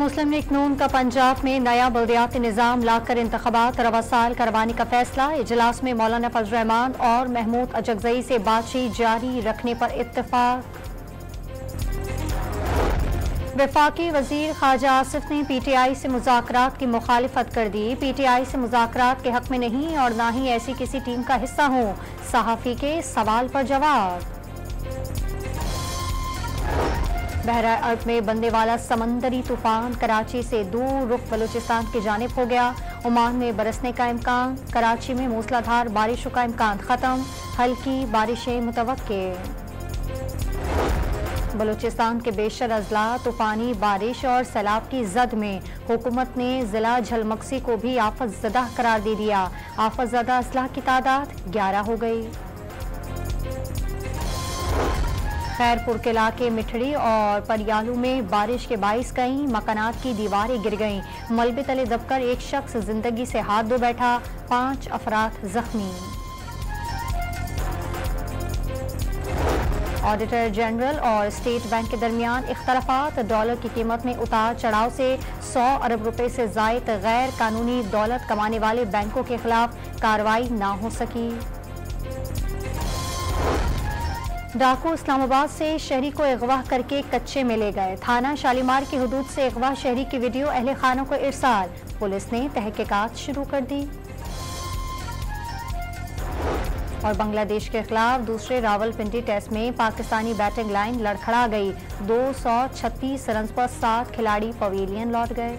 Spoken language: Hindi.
मुस्लिम लीग नून का पंजाब में नया बल्दियाती निज़ाम लाकर इंतख़ाबात रवा साल करवाने का फैसला। इजलास में मौलाना फजल रहमान और महमूद अजगज़ई से बातचीत जारी रखने पर इत्तेफाक। वफाकी वज़ीर ख़ाजा आसिफ ने PTI से मुज़ाकरात की मुखालिफत कर दी। PTI से मुज़ाकरात के हक़ में नहीं और ना ही ऐसी किसी टीम का हिस्सा हो। सहाफ़ी के सवाल पर जवाब। बहरा अरब में बनने वाला समंदरी तूफान कराची से दूर रुख बलूचिस्तान की जानिब हो गया। ओमान में बरसने का इम्कान। कराची में मूसलाधार बारिशों का इम्कान खत्म। हल्की बारिशें मुतवक्के। बलूचिस्तान के बेशर अजला तूफानी बारिश और सैलाब की जद में हुकूमत ने जिला झलमक्सी को भी आफत ज़दा करार दे दिया। आफत ज़दा अजला की तादाद 11 हो गई। खैरपुर के इलाके मिठड़ी और परियालू में बारिश के बाइस कई मकानात की दीवारें गिर गईं। मलबे तले दबकर एक शख्स जिंदगी से हाथ धो बैठा। 5 अफराद जख्मी। ऑडिटर जनरल और स्टेट बैंक के दरमियान इख्तलाफात। डॉलर की कीमत में उतार चढ़ाव से 100 अरब रुपए से जायद गैर कानूनी दौलत कमाने वाले बैंकों के खिलाफ कार्रवाई ना हो सकी। डाकू इस्लामाबाद से शहरी को अगवा करके कच्चे में ले गए। थाना शालीमार की हुदूद से अगवा शहरी की वीडियो अहले खानों को इरसाल। पुलिस ने तहकीकात शुरू कर दी। और बांग्लादेश के खिलाफ दूसरे रावलपिंडी टेस्ट में पाकिस्तानी बैटिंग लाइन लड़खड़ा गई। 236 रन पर 7 खिलाड़ी पवेलियन लौट गए।